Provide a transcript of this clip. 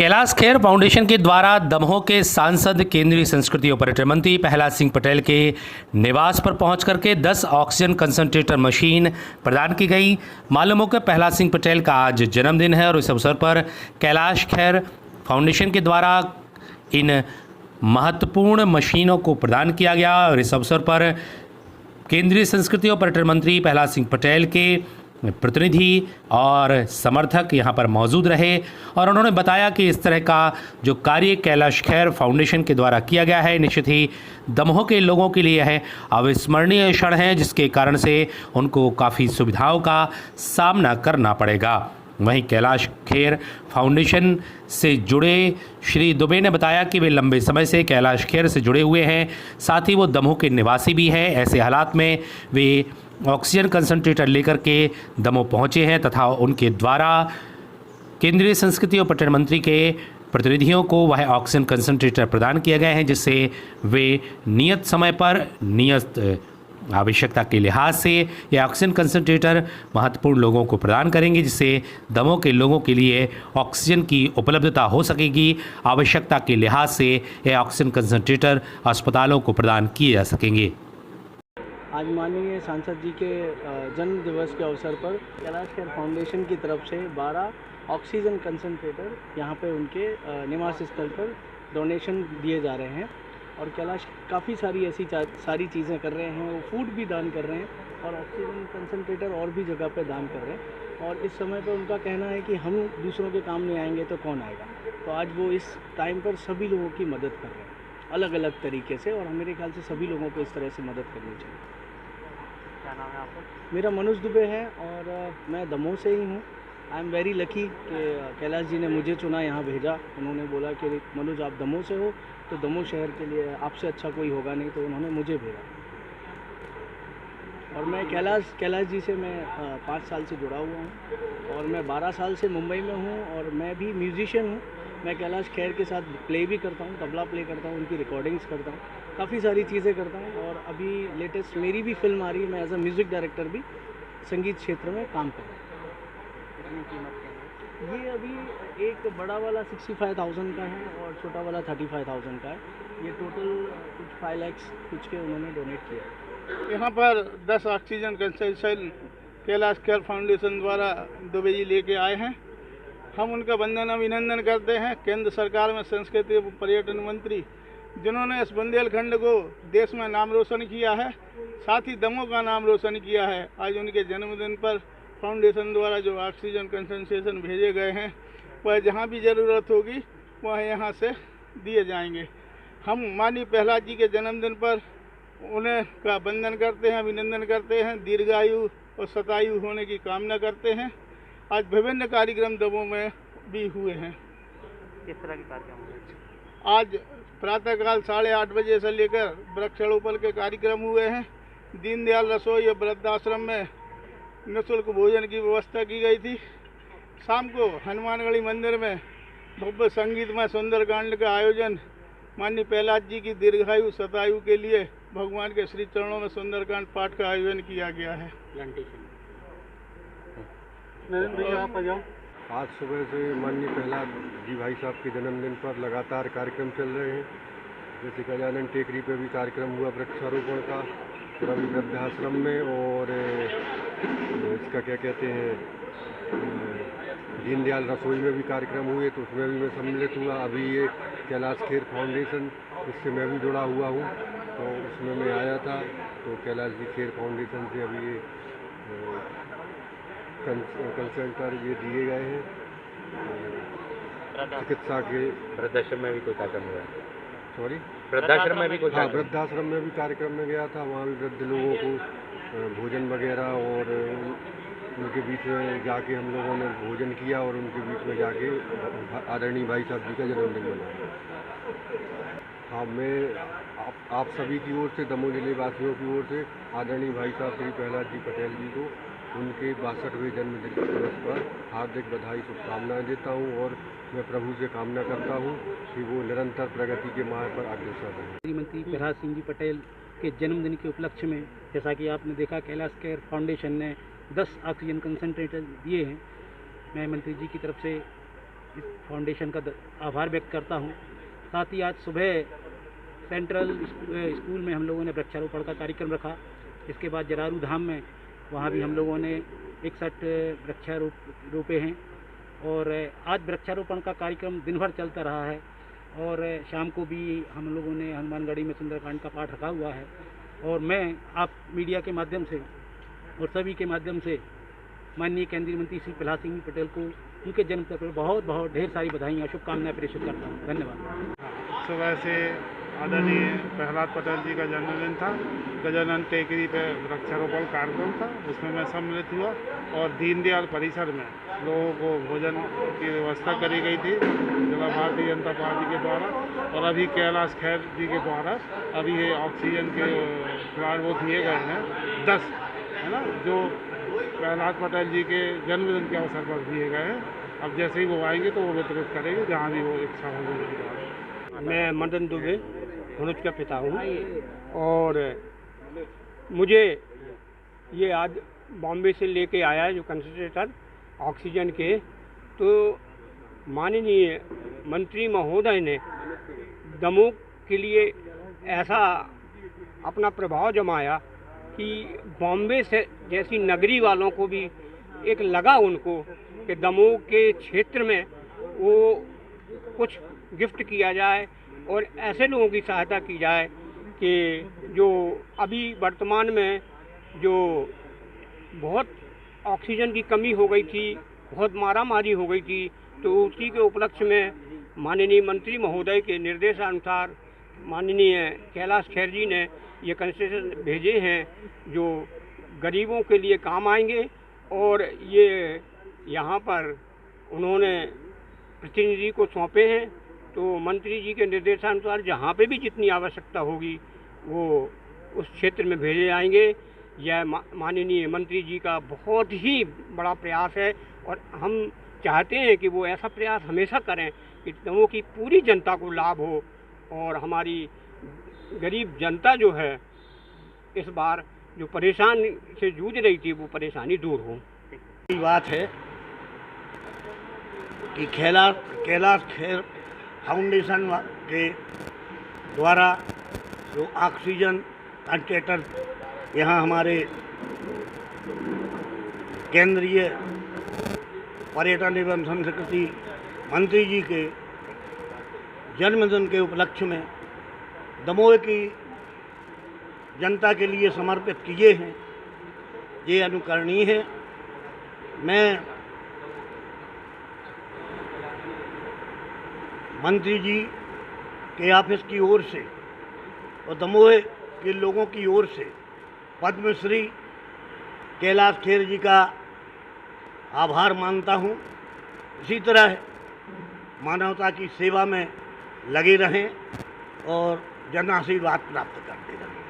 Kailash Kher foundation के द्वारा दमोह के सांसद केंद्रीय संस्कृति और पर्यटन मंत्री प्रहलाद सिंह पटेल के निवास पर पहुंच करके 10 ऑक्सीजन कंसंट्रेटर मशीन प्रदान की गई। मालूम हो कि प्रहलाद सिंह पटेल का आज जन्मदिन है और इस अवसर पर कैलाश खेर फाउंडेशन के द्वारा इन महत्वपूर्ण मशीनों को प्रदान किया गया और इस अवसर पर केंद्रीय संस्कृति और पर्यटन मंत्री प्रहलाद सिंह पटेल के प्रतिनिधि और समर्थक यहां पर मौजूद रहे और उन्होंने बताया कि इस तरह का जो कार्य कैलाश खेर फाउंडेशन के द्वारा किया गया है निश्चित ही दमोह के लोगों के लिए है अविस्मरणीय क्षण है, जिसके कारण से उनको काफ़ी सुविधाओं का सामना करना पड़ेगा। वहीं कैलाश खेर फाउंडेशन से जुड़े श्री दुबे ने बताया कि वे लंबे समय से कैलाश खेर से जुड़े हुए हैं, साथ ही वो दमोह के निवासी भी हैं। ऐसे हालात में वे ऑक्सीजन कंसंट्रेटर लेकर के दमोह पहुंचे हैं तथा उनके द्वारा केंद्रीय संस्कृति और पर्यटन मंत्री के प्रतिनिधियों को वह ऑक्सीजन कंसंट्रेटर प्रदान किए गए हैं, जिससे वे नियत समय पर नियत आवश्यकता के लिहाज से यह ऑक्सीजन कंसंट्रेटर महत्वपूर्ण लोगों को प्रदान करेंगे, जिससे दमोह के लोगों के लिए ऑक्सीजन की उपलब्धता हो सकेगी। आवश्यकता के लिहाज से यह ऑक्सीजन कंसंट्रेटर अस्पतालों को प्रदान किए जा सकेंगे। आज माननीय सांसद जी के जन्म दिवस के अवसर पर कैलाश खेर फाउंडेशन की तरफ से 12 ऑक्सीजन कंसंट्रेटर यहाँ पे उनके निवास स्थल पर डोनेशन दिए जा रहे हैं और कैलाश काफ़ी सारी ऐसी सारी चीज़ें कर रहे हैं। वो फूड भी दान कर रहे हैं और ऑक्सीजन कंसंट्रेटर और भी जगह पे दान कर रहे हैं और इस समय पर उनका कहना है कि हम दूसरों के काम नहीं आएंगे तो कौन आएगा। तो आज वो इस टाइम पर सभी लोगों की मदद कर रहे हैं अलग अलग तरीके से और मेरे ख्याल से सभी लोगों को इस तरह से मदद करनी चाहिए। क्या नाम है आपका? मेरा मनुज दुबे है और मैं दमोह से ही हूँ। आई एम वेरी लकी कि कैलाश जी ने मुझे चुना, यहाँ भेजा। उन्होंने बोला कि मनुज आप दमोह से हो तो दमोह शहर के लिए आपसे अच्छा कोई होगा नहीं, तो उन्होंने मुझे भेजा। और मैं कैलाश जी से मैं 5 साल से जुड़ा हुआ हूँ और मैं 12 साल से मुंबई में हूँ और मैं भी म्यूजिशियन हूँ। मैं कैलाश खेर के साथ प्ले भी करता हूँ, तबला प्ले करता हूँ, उनकी रिकॉर्डिंग्स करता हूँ, काफ़ी सारी चीज़ें करता हूँ और अभी लेटेस्ट मेरी भी फिल्म आ रही है। मैं एज अ म्यूज़िक डायरेक्टर भी संगीत क्षेत्र में काम कर रहा हूँ। कितनी कीमत के हैं? ये अभी एक बड़ा वाला 65,000 का है और छोटा वाला 35,000 का है। ये टोटल कुछ 5 लाख कुछ के उन्होंने डोनेट किया है। यहाँ पर 10 oxygen concentrator Kailash Kher foundation द्वारा दुबे जी लेके आए हैं। हम उनका वंदन अभिनंदन करते हैं केंद्र सरकार में संस्कृति एवं पर्यटन मंत्री, जिन्होंने इस बुंदेलखंड को देश में नाम रोशन किया है, साथ ही दमोह का नाम रोशन किया है। आज उनके जन्मदिन पर फाउंडेशन द्वारा जो ऑक्सीजन कंसंट्रेशन भेजे गए हैं वह जहां भी ज़रूरत होगी वह यहां से दिए जाएंगे। हम माननीय प्रहलाद जी के जन्मदिन पर उन्हें का वंदन करते हैं, अभिनंदन करते हैं, दीर्घायु और शतायु होने की कामना करते हैं। आज विभिन्न कार्यक्रम दमोह में भी हुए हैं। किस तरह के कार्यक्रम हुए? आज प्रातःकाल 8:30 बजे से लेकर वृक्षारोपण के कार्यक्रम हुए हैं। दीनदयाल रसोई और वृद्धाश्रम में निःशुल्क भोजन की व्यवस्था की गई थी। शाम को हनुमानगढ़ी मंदिर में भव्य संगीतमय सुंदरकांड का आयोजन माननीय प्रहलाद जी की दीर्घायु शतायु के लिए भगवान के श्री चरणों में सुंदरकांड पाठ का आयोजन किया गया है। आज सुबह से माननीय प्रहलाद जी भाई साहब के जन्मदिन पर लगातार कार्यक्रम चल रहे हैं। जैसे गजानन टेकरी पे भी कार्यक्रम हुआ वृक्षारोपण का, रवि वृद्धाश्रम में, और इसका क्या कहते हैं दीनदयाल रसोई में भी कार्यक्रम हुए, तो उसमें भी मैं सम्मिलित हुआ। अभी ये कैलाश खेर फाउंडेशन, इससे मैं भी जुड़ा हुआ हूँ, तो उसमें मैं आया था। तो कैलाश जी खेर फाउंडेशन से अभी ये कंसंट्रेटर ये दिए गए हैं। चिकित्सा के वृद्धाश्रम में भी कोई कार्यक्रम हुआ है? सॉरी, वृद्धाश्रम में भी कोई? हाँ, वृद्धाश्रम में भी कार्यक्रम में गया था। वहाँ भी वृद्ध लोगों को भोजन वगैरह और उनके बीच में जाके हम लोगों ने भोजन किया और उनके बीच में जाके आदरणीय भाई साहब जी का जन्मदिन मनाया। हाँ, मैं आप सभी की ओर से, दमोह जिले वासियों की ओर से आदरणीय भाई साहब श्री प्रहलाद जी पटेल जी को उनके 62वें जन्मदिन दिवस पर हार्दिक बधाई शुभकामनाएं देता हूं और मैं प्रभु से कामना करता हूं कि वो निरंतर प्रगति के मार्ग पर अग्रसर रहें। मंत्री प्रहलाद सिंह जी पटेल के जन्मदिन के उपलक्ष्य में जैसा कि आपने देखा कैलाश खेर फाउंडेशन ने 10 ऑक्सीजन कंसंट्रेटर दिए हैं। मैं मंत्री जी की तरफ से इस फाउंडेशन का आभार व्यक्त करता हूँ। साथ ही आज सुबह सेंट्रल स्कूल में हम लोगों ने वृक्षारोपण का कार्यक्रम रखा। इसके बाद जरारू धाम में वहाँ भी हम लोगों ने 61 रोपे हैं और आज वृक्षारोपण का कार्यक्रम दिन भर चलता रहा है और शाम को भी हम लोगों ने हनुमानगढ़ी में सुंदरकांड का पाठ रखा हुआ है। और मैं आप मीडिया के माध्यम से और सभी के माध्यम से माननीय केंद्रीय मंत्री श्री प्रहलाद सिंह पटेल को उनके जन्म पर बहुत बहुत ढेर सारी बधाइयाँ शुभकामनाएं प्रेषित करता हूँ। धन्यवाद। सुबह से आदरणीय प्रहलाद पटेल जी का जन्मदिन था। गजानन टेकरी पे वृक्षारोपण कार्यक्रम था, उसमें मैं सम्मिलित हुआ और दीनदयाल परिसर में लोगों को भोजन की व्यवस्था करी गई थी जिला भारतीय जनता पार्टी के द्वारा। और अभी कैलाश खेर जी के द्वारा अभी ये ऑक्सीजन के प्लांट वो दिए गए हैं 10, है ना, जो प्रहलाद पटेल जी के जन्मदिन के अवसर पर दिए गए हैं। अब जैसे ही वो आएंगे तो वो वितरित करेंगे जहाँ भी वो इच्छा होगी। मैं मदन दुबे मनोज का पिता हूँ और मुझे ये आज बॉम्बे से लेके आया है जो कंसंट्रेटर ऑक्सीजन के, तो माननीय मंत्री महोदय ने दमोह के लिए ऐसा अपना प्रभाव जमाया कि बॉम्बे से जैसी नगरी वालों को भी एक लगा उनको कि दमोह के क्षेत्र में वो कुछ गिफ्ट किया जाए और ऐसे लोगों की सहायता की जाए कि जो अभी वर्तमान में जो बहुत ऑक्सीजन की कमी हो गई थी, बहुत मारामारी हो गई थी, तो उसी के उपलक्ष्य में माननीय मंत्री महोदय के निर्देशानुसार माननीय कैलाश खेर जी ने ये कंसेशन भेजे हैं जो गरीबों के लिए काम आएंगे। और ये यहाँ पर उन्होंने प्रतिनिधि को सौंपे हैं, तो मंत्री जी के निर्देशानुसार जहाँ पे भी जितनी आवश्यकता होगी वो उस क्षेत्र में भेजे जाएंगे। यह माननीय मंत्री जी का बहुत ही बड़ा प्रयास है और हम चाहते हैं कि वो ऐसा प्रयास हमेशा करें कि दमोह की पूरी जनता को लाभ हो और हमारी गरीब जनता जो है इस बार जो परेशान से जूझ रही थी वो परेशानी दूर हो। की बात है कि कैलाश खेर फाउंडेशन के द्वारा जो ऑक्सीजन कंसंट्रेटर यहाँ हमारे केंद्रीय पर्यटन एवं संस्कृति मंत्री जी के जन्मदिन के उपलक्ष्य में दमोह की जनता के लिए समर्पित किए हैं, ये अनुकरणीय है। मैं मंत्री जी के ऑफिस की ओर से और दमोह के लोगों की ओर से पद्मश्री कैलाश खेर जी का आभार मानता हूँ। इसी तरह मानवता की सेवा में लगे रहें और जन आशीर्वाद प्राप्त करते रहें।